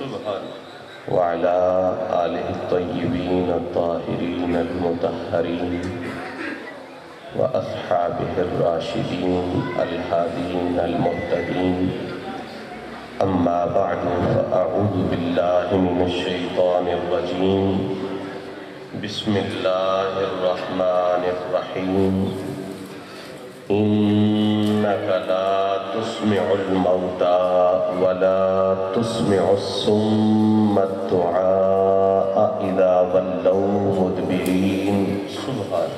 وعلى آله الطيبين الطاهرين المطهرين وأصحابه الراشدين الهادين المهتدين. أما بعد فأعوذ بالله من الشيطان الرجيم. بسم الله الرحمن الرحيم. إنك لا تسمع الموتى ولا تسمع الصم الدعاء إذا ولوا مدبرين. سبحان.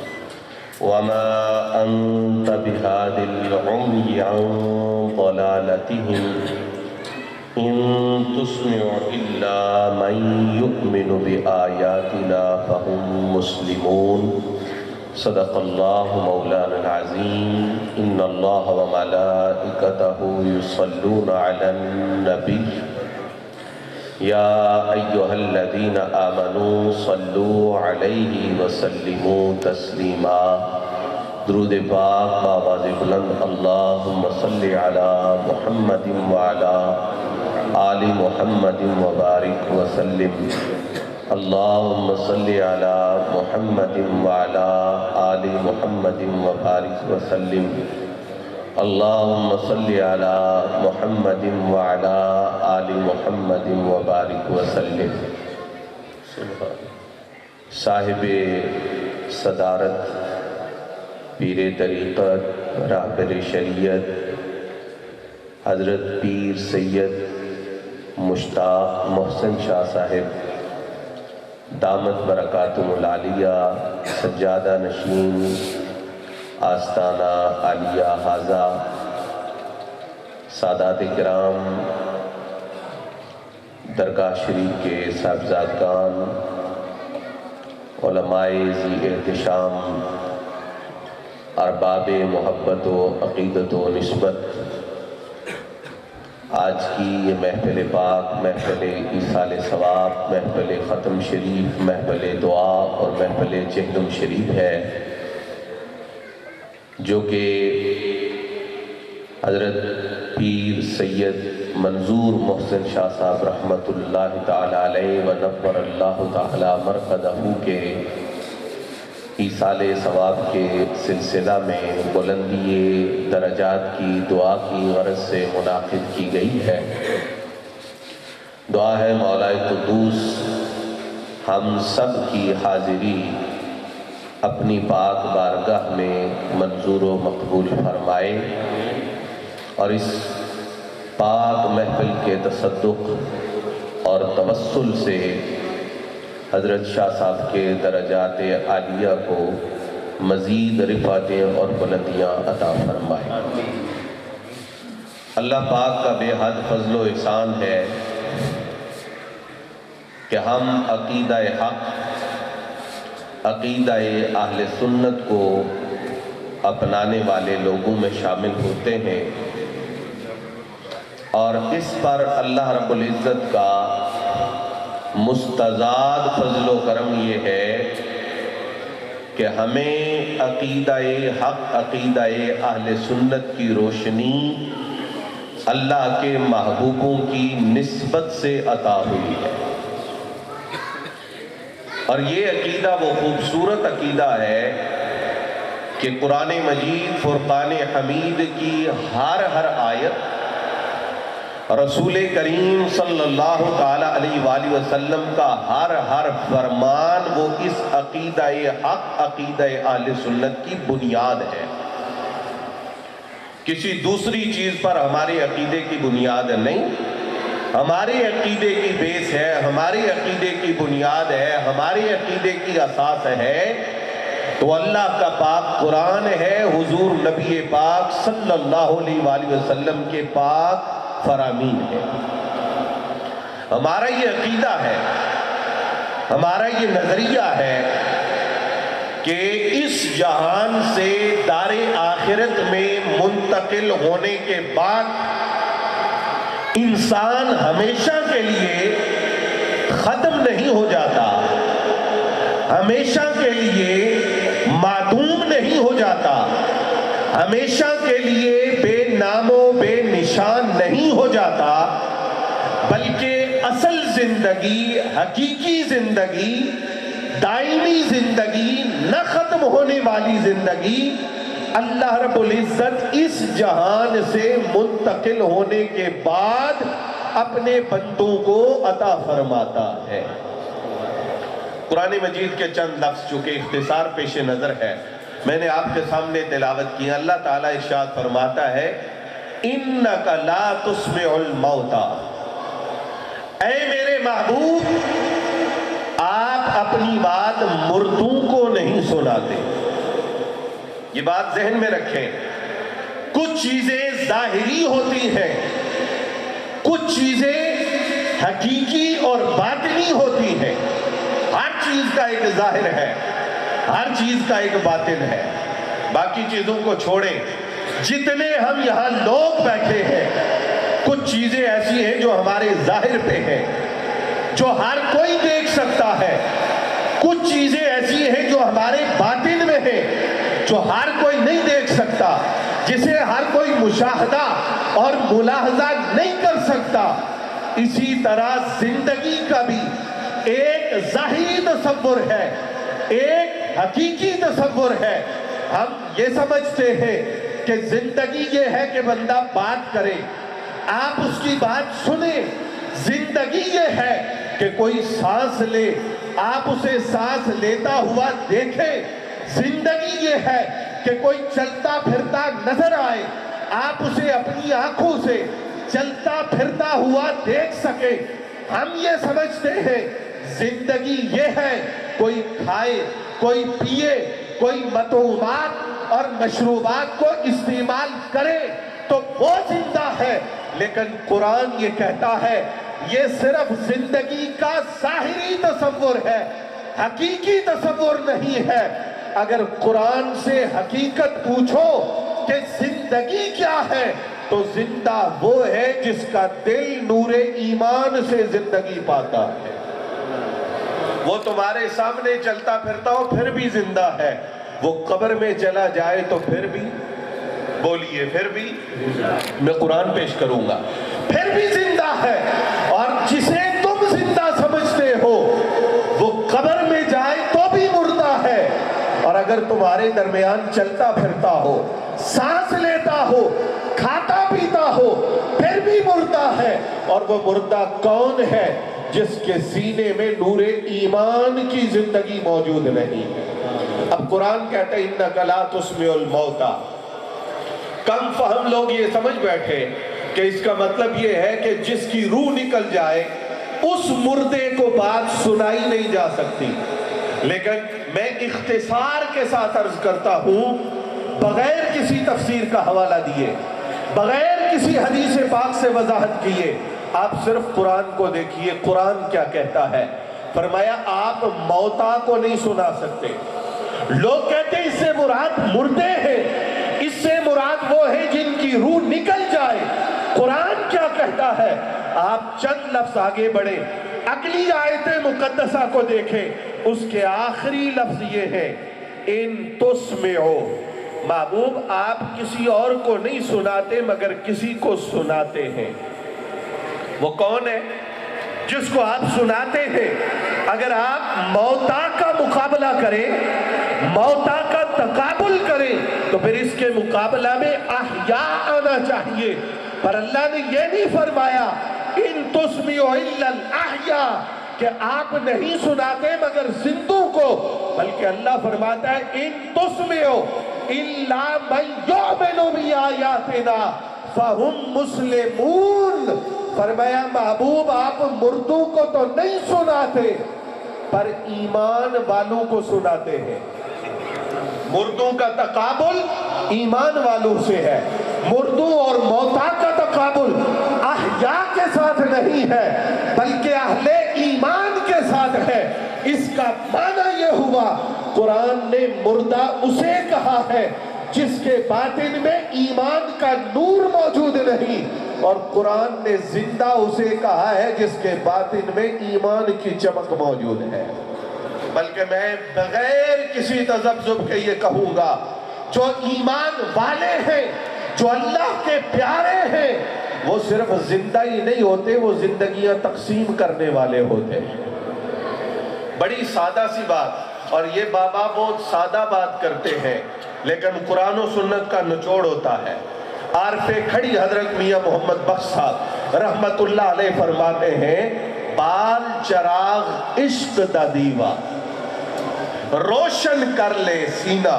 وما أنت بهاد العمي عن ضلالتهم إن تسمع إلا من يؤمن بآياتنا فهم مسلمون. صدق الله مولانا العظيم. إن الله وملائكته يصلون على النبي يا أيها الذين آمنوا صلوا عليه وسلموا تسليما. درود پاک بآواز بلند اللہم صل علی محمد وعلی آل محمد وبارک وسلم. اللہم صل علی محمد وعلی آل محمد وبارک وسلم. اللہم صل علی محمد وعلی آل محمد وبارک وسلم. صاحب صدارت، پیر طریقت، راہبر شریعت حضرت پیر سید مشتاق محسن شاہ صاحب دامت برکاتہم العالیہ، سجادہ نشین آستانہ عالیہ حاضہ، سادات کرام، درگاہ شریف کے صاحبزادگان، علماء ذی احتشام، ارباب محبت و عقیدت و نسبت، آج کی یہ محفل پاک، محفل ایصال ثواب، محفل ختم شریف، محفل دعا اور محفل چہلم شریف ہے، جو کہ حضرت پیر سید منظور محسن شاہ صاحب رحمۃ اللہ تعالی علیہ و نور اللہ تعالی مرقدہ کے ایصال ثواب کے سلسلہ میں بلندی درجات کی دعا کی غرض سے منعقد کی گئی ہے. دعا ہے مولا قدوس ہم سب کی حاضری اپنی پاک بارگاہ میں منظور و مقبول فرمائے، اور اس پاک محفل کے تصدق اور توسل سے حضرت شاہ صاحب کے درجات عالیہ کو مزید رفعتیں اور بلندیاں عطا فرمائے. اللہ پاک کا بے حد فضل و احسان ہے کہ ہم عقیدہ حق، عقیدہ اہل سنت کو اپنانے والے لوگوں میں شامل ہوتے ہیں، اور اس پر اللہ رب العزت کا مستزاد فضل و کرم یہ ہے کہ ہمیں عقیدہ حق، عقیدہ اہل سنت کی روشنی اللہ کے محبوبوں کی نسبت سے عطا ہوئی ہے. اور یہ عقیدہ وہ خوبصورت عقیدہ ہے کہ قرآن مجید فرقان حمید کی ہر آیت، رسول کریم صلی اللہ تعالی علیہ وآلہ وسلم کا ہر فرمان وہ اس عقیدہ حق، عقیدہ اہل سنت کی بنیاد ہے. کسی دوسری چیز پر ہمارے عقیدے کی بنیاد نہیں، ہمارے عقیدے کی بیس ہے، ہمارے عقیدے کی بنیاد ہے، ہمارے عقیدے کی اساس ہے تو اللہ کا پاک قرآن ہے، حضور نبی پاک صلی اللہ علیہ وآلہ وسلم کے پاک فرامین ہے. ہمارا یہ عقیدہ ہے، ہمارا یہ نظریہ ہے کہ اس جہان سے دار آخرت میں منتقل ہونے کے بعد انسان ہمیشہ کے لیے ختم نہیں ہو جاتا، ہمیشہ کے لیے معدوم نہیں ہو جاتا، ہمیشہ کے لیے بے نام و بے نشان نہیں ہو جاتا، بلکہ اصل زندگی، حقیقی زندگی، دائمی زندگی، نہ ختم ہونے والی زندگی اللہ رب العزت اس جہان سے منتقل ہونے کے بعد اپنے بندوں کو عطا فرماتا ہے۔ قرآن مجید کے چند لفظ چونکہ اختصار پیش نظر ہے میں نے آپ کے سامنے تلاوت کی۔ اللہ تعالیٰ ارشاد فرماتا ہے اِنَّكَ لَا تُسْمِعُ الْمَوْتَى، اے میرے محبوب آپ اپنی بات مردوں کو نہیں سناتے۔ یہ بات ذہن میں رکھیں، کچھ چیزیں ظاہری ہوتی ہیں، کچھ چیزیں حقیقی اور باطنی ہوتی ہیں۔ ہر چیز کا ایک ظاہر ہے، ہر چیز کا ایک باطن ہے۔ باقی چیزوں کو چھوڑیں، جتنے ہم یہاں لوگ بیٹھے ہیں کچھ چیزیں ایسی ہیں جو ہمارے ظاہر پہ ہیں، جو ہر کوئی دیکھ سکتا ہے، کچھ چیزیں ایسی ہیں جو ہمارے باطن میں ہیں جو ہر کوئی نہیں دیکھ سکتا، جسے ہر کوئی مشاہدہ اور ملاحظہ نہیں کر سکتا۔ اسی طرح زندگی کا بھی ایک ظاہری تصور ہے، ایک حقیقی تصور ہے۔ ہم یہ سمجھتے ہیں کہ زندگی یہ ہے کہ بندہ بات کرے، آپ اس کی بات سنیں۔ زندگی یہ ہے کہ کوئی سانس لے، آپ اسے سانس لیتا ہوا دیکھیں۔ زندگی یہ ہے کہ کوئی چلتا پھرتا نظر آئے، آپ اسے اپنی آنکھوں سے چلتا پھرتا ہوا دیکھ سکیں۔ ہم یہ سمجھتے ہیں زندگی یہ ہے کوئی کھائے، کوئی پیے، کوئی مطعومات اور مشروبات کو استعمال کرے تو وہ زندہ ہے، لیکن قرآن یہ کہتا ہے یہ صرف زندگی کا ظاہری تصور ہے، حقیقی تصور نہیں ہے۔ اگر قرآن سے حقیقت پوچھو کہ زندگی کیا ہے تو زندہ وہ ہے جس کا دل نور ایمان سے زندگی پاتا ہے۔ وہ تمہارے سامنے چلتا پھرتا ہو پھر بھی زندہ ہے، وہ قبر میں چلا جائے تو پھر بھی بولیے پھر بھی میں قرآن پیش کروں گا، پھر بھی زندہ ہے۔ اور جسے تم زندہ سمجھتے ہو وہ قبر میں جائے تو بھی مردہ ہے، اور اگر تمہارے درمیان چلتا پھرتا ہو، سانس لیتا ہو، کھاتا پیتا ہو پھر بھی مردہ ہے۔ اور وہ مردہ کون ہے؟ جس کے سینے میں نور ایمان کی زندگی موجود نہیں ہے۔ اب قرآن کہتا ہے اِنَّكَ لَا تُسْمِعُ الْمَوْتَى۔ کم فہم لوگ یہ سمجھ بیٹھے کہ اس کا مطلب یہ ہے کہ جس کی روح نکل جائے اس مردے کو بات سنائی نہیں جا سکتی۔ لیکن میں اختصار کے ساتھ عرض کرتا ہوں، بغیر کسی تفسیر کا حوالہ دیے، بغیر کسی حدیث پاک سے وضاحت کیے، آپ صرف قرآن کو دیکھیے قرآن کیا کہتا ہے۔ فرمایا آپ موتا کو نہیں سنا سکتے۔ لوگ کہتے ہیں اس سے مراد مردے ہیں، اس سے مراد وہ ہے جن کی روح نکل جائے۔ قرآن کیا کہتا ہے؟ آپ چند لفظ آگے بڑھیں، اگلی آیت مقدسہ کو دیکھیں، اس کے آخری لفظ یہ ہے ان تسمعو، محبوب آپ کسی اور کو نہیں سناتے مگر کسی کو سناتے ہیں۔ وہ کون ہے جس کو آپ سناتے ہیں؟ اگر آپ موتا کا مقابلہ کریں، موتا کا تقابل کریں تو پھر اس کے مقابلہ میں احیاء آنا چاہیے، پر اللہ نے یہ نہیں فرمایا ان تسمعوا الا الاحیاء کہ آپ نہیں سناتے مگر زندوں کو، بلکہ اللہ فرماتا ہے ان تسمعوا الا من یؤمن بآیاتنا فہم مسلمون۔ فرمایا محبوب آپ مردوں کو تو نہیں سناتے پر ایمان والوں کو سناتے ہیں۔ مردوں کا تقابل ایمان والوں سے ہے، مردوں اور موتا کا تقابل احیاء کے ساتھ نہیں ہے بلکہ اہل ایمان کے ساتھ ہے۔ اس کا معنی یہ ہوا قرآن نے مردہ اسے کہا ہے جس کے باطن میں ایمان کا نور موجود نہیں، اور قرآن نے زندہ اسے کہا ہے جس کے باطن میں ایمان کی چمک موجود ہے۔ بلکہ میں بغیر کسی تذبذب کے یہ کہوں گا جو ایمان والے ہیں، جو اللہ کے پیارے ہیں، وہ صرف زندہ ہی نہیں ہوتے، وہ زندگیاں تقسیم کرنے والے ہوتے ہیں۔ بڑی سادہ سی بات، اور یہ بابا بہت سادہ بات کرتے ہیں لیکن قرآن و سنت کا نچوڑ ہوتا ہے۔ عارف کھڑی حضرت میاں محمد بخش صاحب رحمت اللہ علیہ فرماتے ہیں، بال چراغ عشق دا دیوا روشن کر لے سینہ۔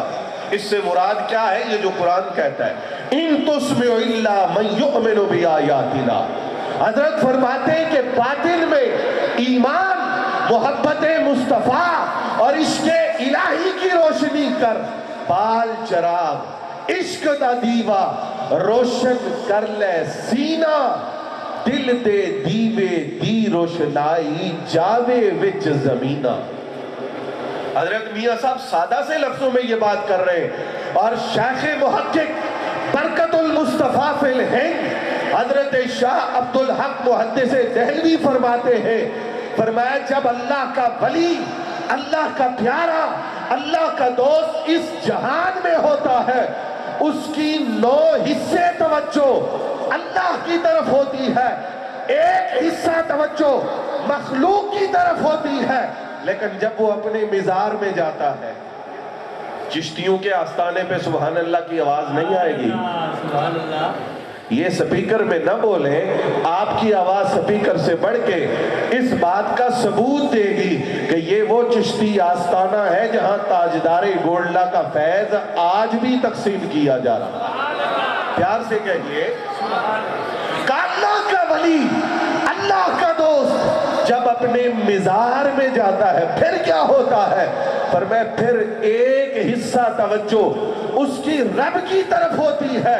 اس سے مراد کیا ہے؟ یہ جو قرآن کہتا ہے ان تسمع الا من یؤمن بآیاتنا، حضرت فرماتے ہیں کہ باطن میں ایمان، محبت مصطفیٰ اور عشق الہی کی روشنی کر، بال چراغ عشق دا دیوا روشن کر لے سینہ، دل دے دیوے دی روشنائی جاوے وچ زمینہ۔ حضرت میاں صاحب سادہ سے لفظوں میں یہ بات کر رہے ہیں، اور شیخ محقق برکت المصطفیٰ فی الہند حضرت شاہ عبدالحق محدث دہلوی فرماتے ہیں، فرمایا جب اللہ کا ولی، اللہ کا پیارا، اللہ کا دوست اس جہان میں ہوتا ہے، اس کی 9 حصے توجہ اللہ کی طرف ہوتی ہے، 1 حصہ توجہ مخلوق کی طرف ہوتی ہے۔ لیکن جب وہ اپنے مزار میں جاتا ہے، چشتیوں کے آستانے پہ سبحان اللہ کی آواز نہیں آئے گی، سبحان اللہ، یہ سپیکر میں نہ بولیں، آپ کی آواز سپیکر سے بڑھ کے اس بات کا ثبوت دے گی کہ یہ وہ چشتی آستانہ ہے جہاں تاجدار گولڈا کا فیض آج بھی تقسیم کیا جا رہا ہے۔ پیار سے کہیے کہ اللہ کا ولی، اللہ کا دوست جب اپنے مزار میں جاتا ہے پھر کیا ہوتا ہے؟ فرمایا پھر 1 حصہ توجہ اس کی رب کی طرف ہوتی ہے،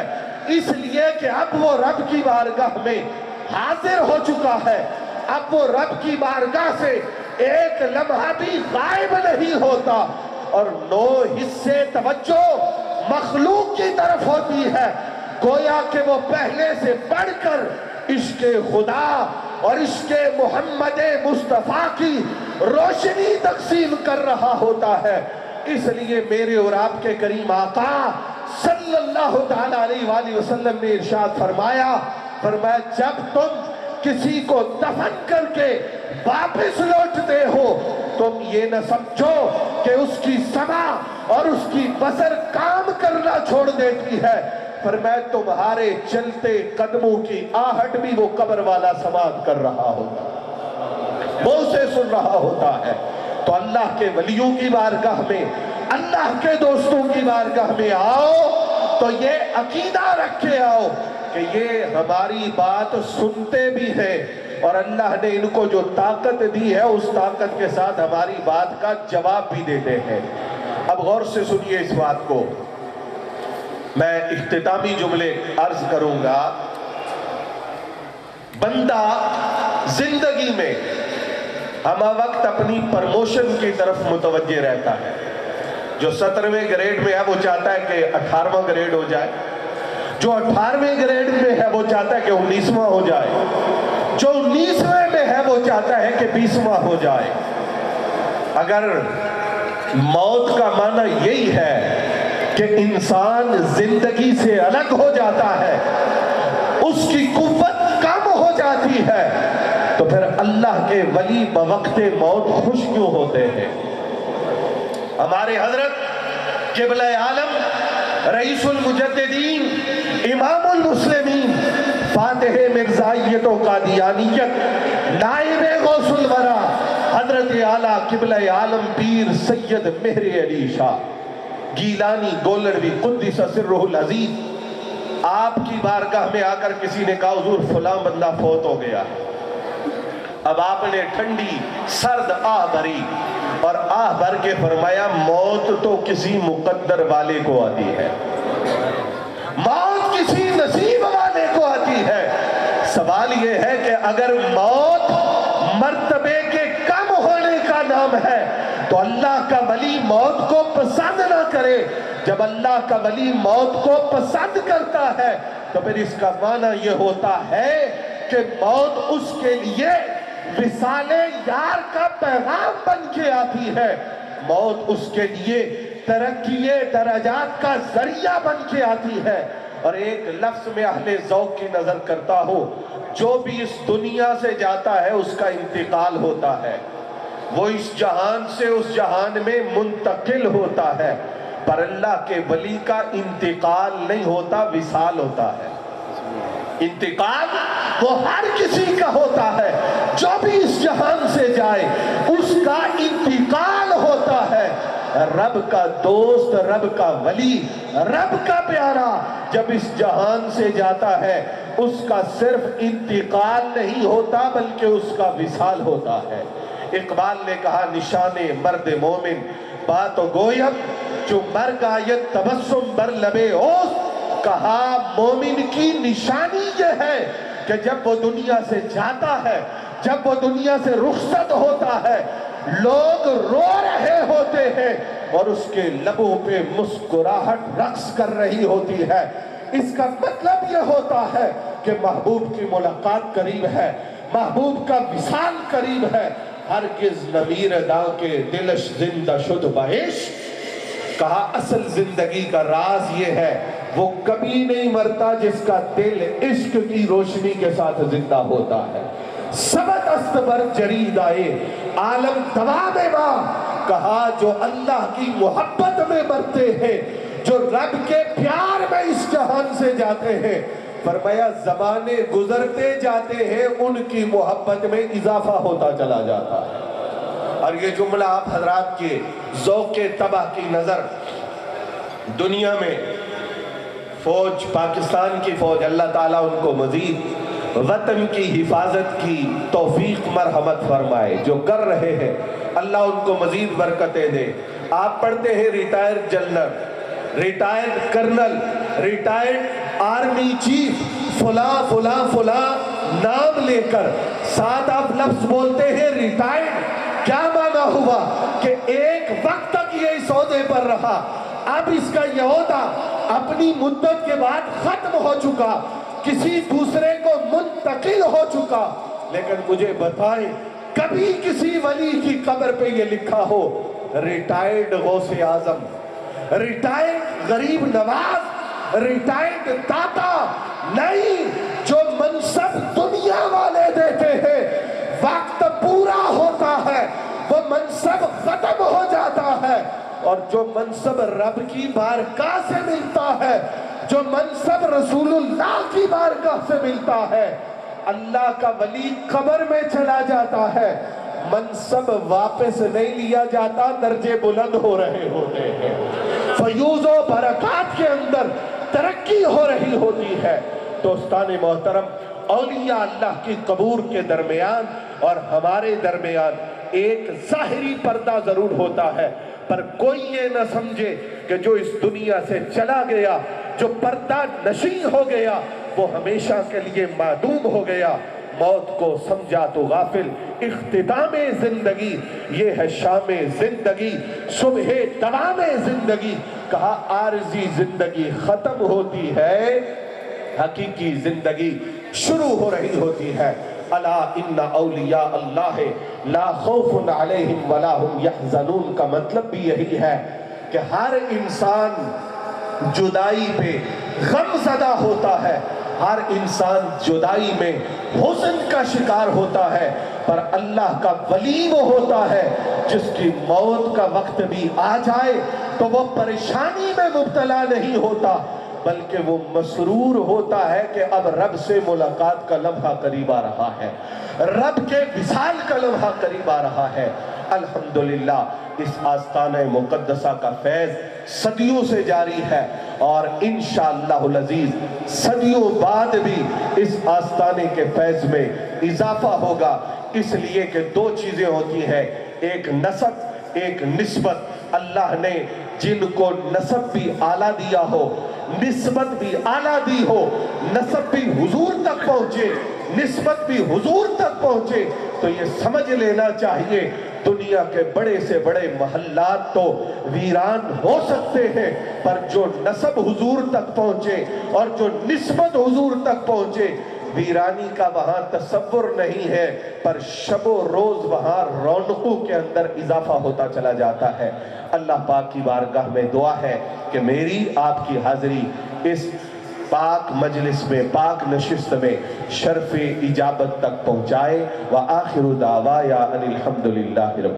اس لیے کہ اب وہ رب کی بارگاہ میں حاضر ہو چکا ہے، اب وہ رب کی بارگاہ سے 1 لمحہ بھی غائب نہیں ہوتا، اور 9 حصے توجہ مخلوق کی طرف ہوتی ہے، گویا کہ وہ پہلے سے بڑھ کر عشق خدا اور عشق محمد مصطفیٰ کی روشنی تقسیم کر رہا ہوتا ہے۔ اس لیے میرے اور آپ کے کریم آقا صلی اللہ تعالیٰ علیہ وآلہ وسلم نے ارشاد فرمایا جب تم کسی کو دفن کر کے واپس لوٹتے ہو، تم یہ نہ سمجھو کہ اس کی سمع اور اس کی بصر کام کرنا چھوڑ دیتی ہے، فرمایا تمہارے چلتے قدموں کی آہٹ بھی وہ قبر والا سماعت کر رہا ہوتا ہے، وہ اسے سن رہا ہوتا ہے۔ تو اللہ کے ولیوں کی بارگاہ میں، اللہ کے دوستوں کی بارگاہ میں آؤ تو یہ عقیدہ رکھ کے آؤ کہ یہ ہماری بات سنتے بھی ہیں، اور اللہ نے ان کو جو طاقت دی ہے اس طاقت کے ساتھ ہماری بات کا جواب بھی دیتے ہیں۔ اب غور سے سنیے اس بات کو، میں اختتامی جملے عرض کروں گا۔ بندہ زندگی میں ہمہ وقت اپنی پرموشن کی طرف متوجہ رہتا ہے۔ جو 17ویں گریڈ میں ہے وہ چاہتا ہے کہ 18واں گریڈ ہو جائے، جو 18ویں گریڈ میں ہے وہ چاہتا ہے کہ 19واں ہو جائے، جو 19ویں میں ہے وہ چاہتا ہے کہ 20واں ہو جائے۔ اگر موت کا معنی یہی ہے کہ انسان زندگی سے الگ ہو جاتا ہے، اس کی قوت کم ہو جاتی ہے، تو پھر اللہ کے ولی بوقت موت خوش کیوں ہوتے ہیں؟ ہمارے حضرت قبلہ عالم رئیس المجددین امام المسلمین فاتح مرزائیت و قادیانیت نائب غوث الورا حضرت اعلیٰ قبلہ عالم پیر سید مہر علی شاہ گیلانی گولڑوی قدس سرہ العزیز، آپ کی بارگاہ میں آ کر کسی نے کہا حضور فلاں بندہ فوت ہو گیا، اب آپ نے ٹھنڈی سرد آہ بھری اور آہ بھر کے فرمایا موت تو کسی مقدر والے کو آتی ہے، موت کسی نصیب والے کو آتی ہے۔ سوال یہ ہے کہ اگر موت مرتبے کے کم ہونے کا نام ہے تو اللہ کا ولی موت کو پسند نہ کرے۔ جب اللہ کا ولی موت کو پسند کرتا ہے تو پھر اس کا معنی یہ ہوتا ہے کہ موت اس کے لیے وصال یار کا پیغام بن کے آتی ہے، موت اس کے لیے ترقی درجات کا ذریعہ بن کے آتی ہے۔ اور ایک لفظ میں اہل ذوق کی نظر کرتا ہوں، جو بھی اس دنیا سے جاتا ہے اس کا انتقال ہوتا ہے، وہ اس جہان سے اس جہان میں منتقل ہوتا ہے، پر اللہ کے ولی کا انتقال نہیں ہوتا، وصال ہوتا ہے۔ انتقال وہ ہر کسی کا ہوتا ہے، جو بھی اس جہان سے جائے اس کا انتقال ہوتا ہے۔ رب کا دوست، رب کا ولی، رب کا پیارا جب اس جہان سے جاتا ہے اس کا صرف انتقال نہیں ہوتا بلکہ اس کا وصال ہوتا ہے۔ اقبال نے کہا نشان مرد مومن بات و گویم، جو مرگ آیت تبسم بر لبے اوست۔ کہا مومن کی نشانی یہ ہے کہ جب وہ دنیا سے جاتا ہے، جب وہ دنیا سے رخصت ہوتا ہے، لوگ رو رہے ہوتے ہیں اور اس کے لبوں پہ مسکراہٹ رقص کر رہی ہوتی ہے۔ اس کا مطلب یہ ہوتا ہے کہ محبوب کی ملاقات قریب ہے، محبوب کا وصال قریب ہے۔ ہرگز نمیر داں کے دلش زندہ شد بہشت۔ کہا اصل زندگی کا راز یہ ہے، وہ کبھی نہیں مرتا جس کا دل عشق کی روشنی کے ساتھ زندہ ہوتا ہے۔ سبت است بر جرید آئے عالم دوام ماں۔ کہا جو اللہ کی محبت میں مرتے ہیں، جو رب کے پیار میں اس جہان سے جاتے ہیں، فرمایا زمانے گزرتے جاتے ہیں ان کی محبت میں اضافہ ہوتا چلا جاتا ہے۔ اور یہ جملہ آپ حضرات کے ذوق طبع کی نظر، دنیا میں فوج، پاکستان کی فوج، اللہ تعالیٰ ان کو مزید وطن کی حفاظت کی توفیق مرحمت فرمائے، جو کر رہے ہیں اللہ ان کو مزید برکتیں دے۔ آپ پڑھتے ہیں retired general, retired colonel, retired army chief, فلاں فلاں فلاں نام لے کر ساتھ آپ لفظ بولتے ہیں ریٹائرڈ۔ کیا معنی ہوا کہ ایک وقت تک یہ اس عہدے پر رہا، اب اس کا یہ عہدہ اپنی مدت کے بعد ختم ہو چکا، کسی دوسرے کو منتقل ہو چکا۔ لیکن مجھے بتائیں کبھی کسی ولی کی قبر پہ یہ لکھا ہو ریٹائرڈ غوث اعظم، ریٹائرڈ غریب نواز، ریٹائرڈ داتا؟ نہیں، جو منصب دنیا والے دیتے ہیں وقت پورا ہوتا ہے وہ منصب ختم ہو جاتا ہے، اور جو منصب رب کی بارگاہ سے ملتا ہے، جو منصب رسول اللہ کی بارگاہ سے ملتا ہے، اللہ کا ولی قبر میں چلا جاتا ہے، منصب واپس نہیں لیا جاتا، درجے بلند ہو رہے ہوتے ہیں، فیوز و برکات کے اندر ترقی ہو رہی ہوتی ہے۔ دوستان محترم، اولیاء اللہ کی قبور کے درمیان اور ہمارے درمیان ایک ظاہری پردہ ضرور ہوتا ہے، پر کوئی یہ نہ سمجھے کہ جو اس دنیا سے چلا گیا، جو پردہ نشین ہو گیا، وہ ہمیشہ کے لیے معدوم ہو گیا۔ موت کو سمجھا تو غافل، اختتام زندگی یہ ہے شام زندگی، صبح دوام زندگی۔ کہا عارضی زندگی ختم ہوتی ہے، حقیقی زندگی شروع ہو رہی ہوتی ہے۔ الا ان اولیاء اللہ لا خوف علیہم ولا هم یحزنون کا مطلب بھی یہی ہے کہ ہر انسان جدائی پہ غم زدہ ہوتا ہے، ہر انسان جدائی میں حزن کا شکار ہوتا ہے، پر اللہ کا ولی وہ ہوتا ہے جس کی موت کا وقت بھی آ جائے تو وہ پریشانی میں مبتلا نہیں ہوتا، بلکہ وہ مسرور ہوتا ہے کہ اب رب سے ملاقات کا لمحہ قریب آ رہا ہے، رب کے وصال کا لمحہ قریب آ رہا ہے۔ الحمدللہ اس آستانہ مقدسہ کا فیض صدیوں سے جاری ہے، اور انشاءاللہ العزیز صدیوں بعد بھی اس آستانے کے فیض میں اضافہ ہوگا، اس لیے کہ دو چیزیں ہوتی ہیں، ایک نسب، ایک نسبت۔ اللہ نے جن کو نسب بھی اعلیٰ دیا ہو، نسبت بھی اعلیٰ دی ہو، نسب بھی حضور تک پہنچے، نسبت بھی حضور تک پہنچے، تو یہ سمجھ لینا چاہیے دنیا کے بڑے سے بڑے محلات تو ویران ہو سکتے ہیں، پر جو نسب حضور تک پہنچے اور جو نسبت حضور تک پہنچے، ویرانی کا وہاں تصور نہیں ہے، پر شب و روز وہاں رونقوں کے اندر اضافہ ہوتا چلا جاتا ہے۔ اللہ پاک کی بارگاہ میں دعا ہے کہ میری آپ کی حاضری اس پاک مجلس میں پاک نشست میں شرف اجابت تک پہنچائے۔ وآخر دعوایا ان الحمدللہ رب